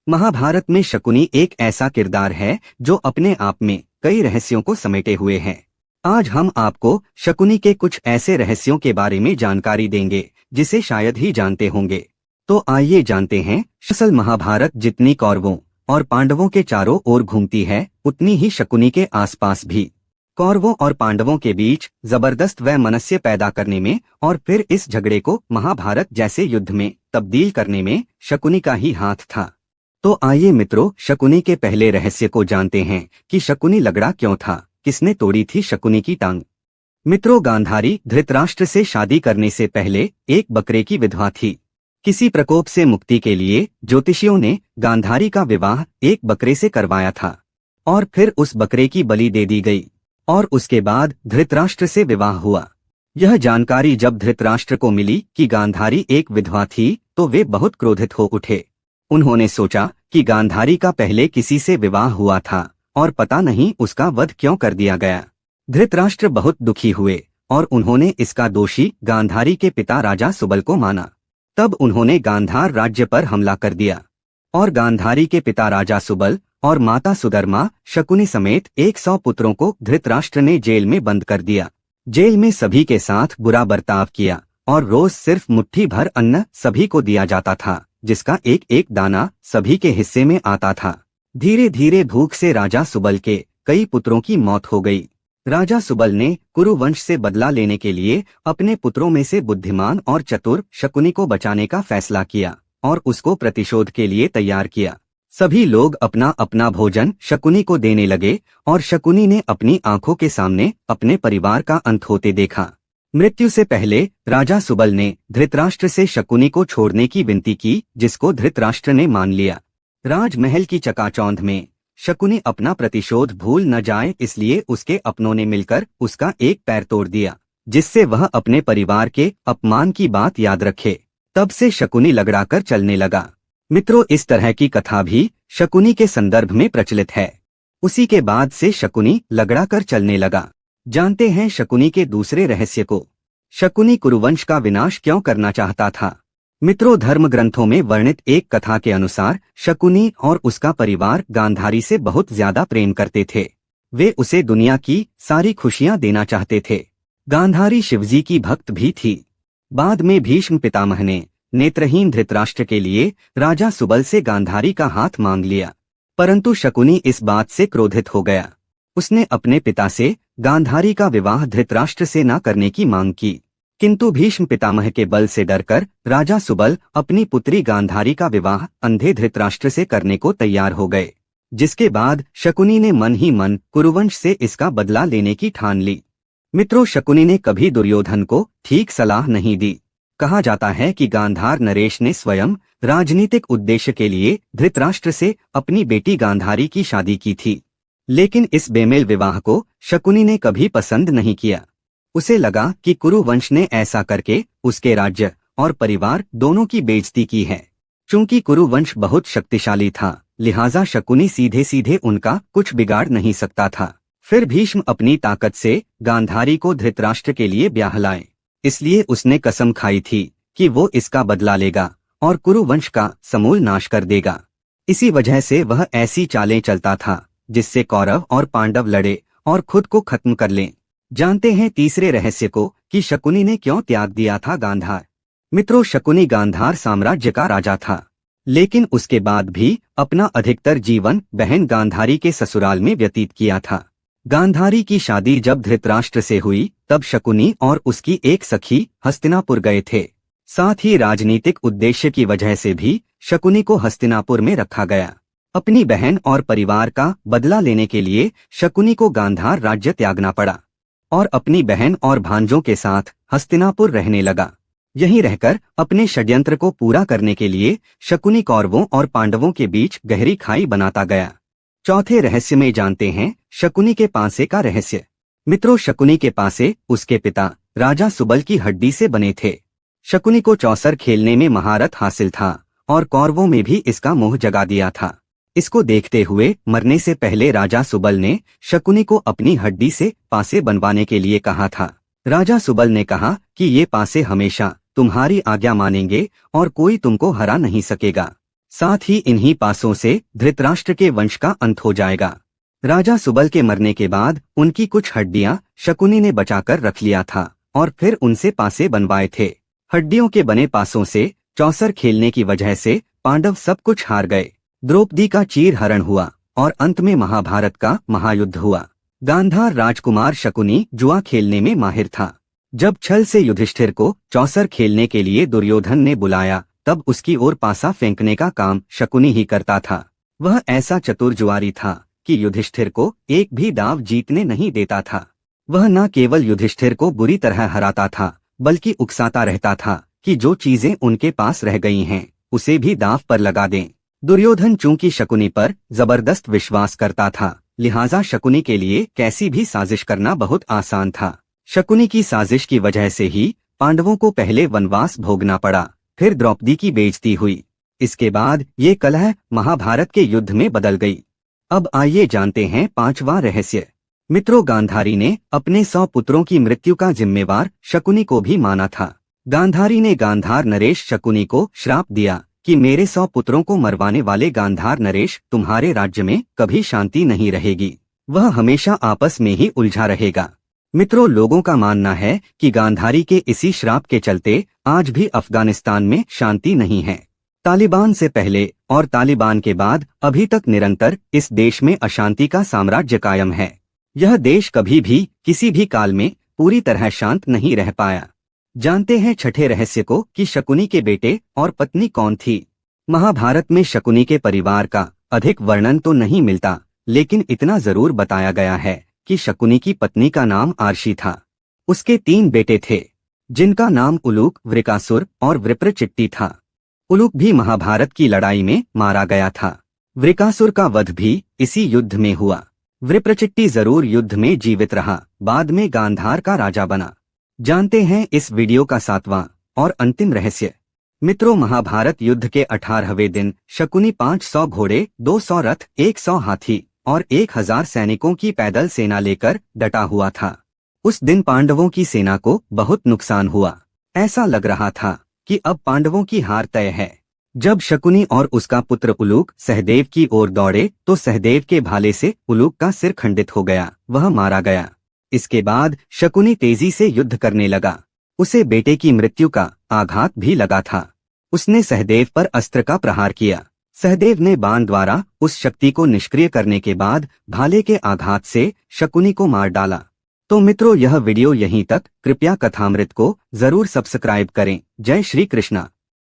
महाभारत में शकुनी एक ऐसा किरदार है जो अपने आप में कई रहस्यों को समेटे हुए है। आज हम आपको शकुनी के कुछ ऐसे रहस्यों के बारे में जानकारी देंगे जिसे शायद ही जानते होंगे। तो आइए जानते हैं। असल महाभारत जितनी कौरवों और पांडवों के चारों ओर घूमती है, उतनी ही शकुनी के आसपास भी कौरवों और पांडवों के बीच जबरदस्त वैमनस्य पैदा करने में और फिर इस झगड़े को महाभारत जैसे युद्ध में तब्दील करने में शकुनी का ही हाथ था। तो आइए मित्रों, शकुनी के पहले रहस्य को जानते हैं कि शकुनी लगड़ा क्यों था, किसने तोड़ी थी शकुनी की टांग। मित्रों, गांधारी धृतराष्ट्र से शादी करने से पहले एक बकरे की विधवा थी। किसी प्रकोप से मुक्ति के लिए ज्योतिषियों ने गांधारी का विवाह एक बकरे से करवाया था और फिर उस बकरे की बलि दे दी गई और उसके बाद धृतराष्ट्र से विवाह हुआ। यह जानकारी जब धृतराष्ट्र को मिली कि गांधारी एक विधवा थी तो वे बहुत क्रोधित हो उठे। उन्होंने सोचा कि गांधारी का पहले किसी से विवाह हुआ था और पता नहीं उसका वध क्यों कर दिया गया। धृतराष्ट्र बहुत दुखी हुए और उन्होंने इसका दोषी गांधारी के पिता राजा सुबल को माना। तब उन्होंने गांधार राज्य पर हमला कर दिया और गांधारी के पिता राजा सुबल और माता सुधर्मा शकुनी समेत 100 पुत्रों को धृतराष्ट्र ने जेल में बंद कर दिया। जेल में सभी के साथ बुरा बर्ताव किया और रोज सिर्फ मुट्ठी भर अन्न सभी को दिया जाता था, जिसका एक एक दाना सभी के हिस्से में आता था। धीरे धीरे भूख से राजा सुबल के कई पुत्रों की मौत हो गई। राजा सुबल ने कुरु वंश से बदला लेने के लिए अपने पुत्रों में से बुद्धिमान और चतुर शकुनी को बचाने का फैसला किया और उसको प्रतिशोध के लिए तैयार किया। सभी लोग अपना अपना भोजन शकुनी को देने लगे और शकुनी ने अपनी आंखों के सामने अपने परिवार का अंत होते देखा। मृत्यु से पहले राजा सुबल ने धृतराष्ट्र से शकुनी को छोड़ने की विनती की, जिसको धृतराष्ट्र ने मान लिया। राजमहल की चकाचौंध में शकुनी अपना प्रतिशोध भूल न जाए, इसलिए उसके अपनों ने मिलकर उसका एक पैर तोड़ दिया, जिससे वह अपने परिवार के अपमान की बात याद रखे। तब से शकुनी लगड़ाकर चलने लगा। मित्रों, इस तरह की कथा भी शकुनी के संदर्भ में प्रचलित है। उसी के बाद से शकुनी लगड़ाकर चलने लगा। जानते हैं शकुनी के दूसरे रहस्य को। शकुनी कुरुवंश का विनाश क्यों करना चाहता था। मित्रों, धर्म ग्रंथों में वर्णित एक कथा के अनुसार शकुनी और उसका परिवार गांधारी से बहुत ज्यादा प्रेम करते थे। वे उसे दुनिया की सारी खुशियां देना चाहते थे। गांधारी शिवजी की भक्त भी थी। बाद में भीष्म पितामह ने नेत्रहीन धृतराष्ट्र के लिए राजा सुबल से गांधारी का हाथ मांग लिया, परंतु शकुनी इस बात से क्रोधित हो गया। उसने अपने पिता से गांधारी का विवाह धृतराष्ट्र से न करने की मांग की, किंतु भीष्म पितामह के बल से डरकर राजा सुबल अपनी पुत्री गांधारी का विवाह अंधे धृतराष्ट्र से करने को तैयार हो गए, जिसके बाद शकुनी ने मन ही मन कुरुवंश से इसका बदला लेने की ठान ली। मित्रों, शकुनी ने कभी दुर्योधन को ठीक सलाह नहीं दी। कहा जाता है कि गांधार नरेश ने स्वयं राजनीतिक उद्देश्य के लिए धृतराष्ट्र से अपनी बेटी गांधारी की शादी की थी, लेकिन इस बेमेल विवाह को शकुनी ने कभी पसंद नहीं किया। उसे लगा कि कुरु वंश ने ऐसा करके उसके राज्य और परिवार दोनों की बेइज्जती की है। चूंकि कुरु वंश बहुत शक्तिशाली था, लिहाजा शकुनी सीधे सीधे उनका कुछ बिगाड़ नहीं सकता था। फिर भीष्म अपनी ताकत से गांधारी को धृतराष्ट्र के लिए ब्याह लाए, इसलिए उसने कसम खाई थी कि वो इसका बदला लेगा और कुरु वंश का समूल नाश कर देगा। इसी वजह से वह ऐसी चालें चलता था जिससे कौरव और पांडव लड़े और खुद को खत्म कर लें। जानते हैं तीसरे रहस्य को कि शकुनी ने क्यों त्याग दिया था गांधार। मित्रों, शकुनी गांधार साम्राज्य का राजा था, लेकिन उसके बाद भी अपना अधिकतर जीवन बहन गांधारी के ससुराल में व्यतीत किया था। गांधारी की शादी जब धृतराष्ट्र से हुई तब शकुनी और उसकी एक सखी हस्तिनापुर गए थे। साथ ही राजनीतिक उद्देश्य की वजह से भी शकुनी को हस्तिनापुर में रखा गया। अपनी बहन और परिवार का बदला लेने के लिए शकुनी को गांधार राज्य त्यागना पड़ा और अपनी बहन और भांजों के साथ हस्तिनापुर रहने लगा। यहीं रहकर अपने षड्यंत्र को पूरा करने के लिए शकुनी कौरवों और पांडवों के बीच गहरी खाई बनाता गया। चौथे रहस्य में जानते हैं शकुनी के पासे का रहस्य। मित्रों, शकुनी के पासे उसके पिता राजा सुबल की हड्डी से बने थे। शकुनी को चौसर खेलने में महारत हासिल था और कौरवों में भी इसका मोह जगा दिया था। इसको देखते हुए मरने से पहले राजा सुबल ने शकुनी को अपनी हड्डी से पासे बनवाने के लिए कहा था। राजा सुबल ने कहा कि ये पासे हमेशा तुम्हारी आज्ञा मानेंगे और कोई तुमको हरा नहीं सकेगा। साथ ही इन्हीं पासों से धृतराष्ट्र के वंश का अंत हो जाएगा। राजा सुबल के मरने के बाद उनकी कुछ हड्डियां शकुनी ने बचाकर रख लिया था और फिर उनसे पासे बनवाए थे। हड्डियों के बने पासों से चौसर खेलने की वजह से पांडव सब कुछ हार गए। द्रौपदी का चीरहरण हुआ और अंत में महाभारत का महायुद्ध हुआ। गांधार राजकुमार शकुनी जुआ खेलने में माहिर था। जब छल से युधिष्ठिर को चौसर खेलने के लिए दुर्योधन ने बुलाया तब उसकी ओर पासा फेंकने का काम शकुनी ही करता था। वह ऐसा चतुर जुआरी था कि युधिष्ठिर को एक भी दाव जीतने नहीं देता था। वह न केवल युधिष्ठिर को बुरी तरह हराता था बल्कि उकसाता रहता था कि जो चीजें उनके पास रह गई हैं उसे भी दांव पर लगा दें। दुर्योधन चूंकि शकुनी पर जबरदस्त विश्वास करता था, लिहाजा शकुनी के लिए कैसी भी साजिश करना बहुत आसान था। शकुनी की साजिश की वजह से ही पांडवों को पहले वनवास भोगना पड़ा, फिर द्रौपदी की बेइज्जती हुई। इसके बाद ये कलह महाभारत के युद्ध में बदल गई। अब आइए जानते हैं 5वां रहस्य। मित्रों, गांधारी ने अपने 100 पुत्रों की मृत्यु का जिम्मेवार शकुनी को भी माना था। गांधारी ने गांधार नरेश शकुनी को श्राप दिया कि मेरे 100 पुत्रों को मरवाने वाले गांधार नरेश तुम्हारे राज्य में कभी शांति नहीं रहेगी, वह हमेशा आपस में ही उलझा रहेगा। मित्रों, लोगों का मानना है कि गांधारी के इसी श्राप के चलते आज भी अफगानिस्तान में शांति नहीं है। तालिबान से पहले और तालिबान के बाद अभी तक निरंतर इस देश में अशांति का साम्राज्य कायम है। यह देश कभी भी किसी भी काल में पूरी तरह शांत नहीं रह पाया। जानते हैं छठे रहस्य को कि शकुनी के बेटे और पत्नी कौन थी। महाभारत में शकुनी के परिवार का अधिक वर्णन तो नहीं मिलता, लेकिन इतना जरूर बताया गया है कि शकुनी की पत्नी का नाम आर्शी था। उसके 3 बेटे थे जिनका नाम उलूक, वृकासुर और वृप्रचिट्टी था। उलूक भी महाभारत की लड़ाई में मारा गया था। वृकासुर का वध भी इसी युद्ध में हुआ। वृप्रचिट्टी जरूर युद्ध में जीवित रहा, बाद में गांधार का राजा बना। जानते हैं इस वीडियो का 7वां और अंतिम रहस्य। मित्रों, महाभारत युद्ध के 18वें दिन शकुनी 500 घोड़े, 200 रथ, 100 हाथी और 1000 सैनिकों की पैदल सेना लेकर डटा हुआ था। उस दिन पांडवों की सेना को बहुत नुकसान हुआ। ऐसा लग रहा था कि अब पांडवों की हार तय है। जब शकुनी और उसका पुत्र उलूक सहदेव की ओर दौड़े तो सहदेव के भाले से उलूक का सिर खंडित हो गया, वह मारा गया। इसके बाद शकुनी तेजी से युद्ध करने लगा। उसे बेटे की मृत्यु का आघात भी लगा था। उसने सहदेव पर अस्त्र का प्रहार किया। सहदेव ने बाण द्वारा उस शक्ति को निष्क्रिय करने के बाद भाले के आघात से शकुनी को मार डाला। तो मित्रों, यह वीडियो यहीं तक। कृपया कथामृत को जरूर सब्सक्राइब करें। जय श्री कृष्णा।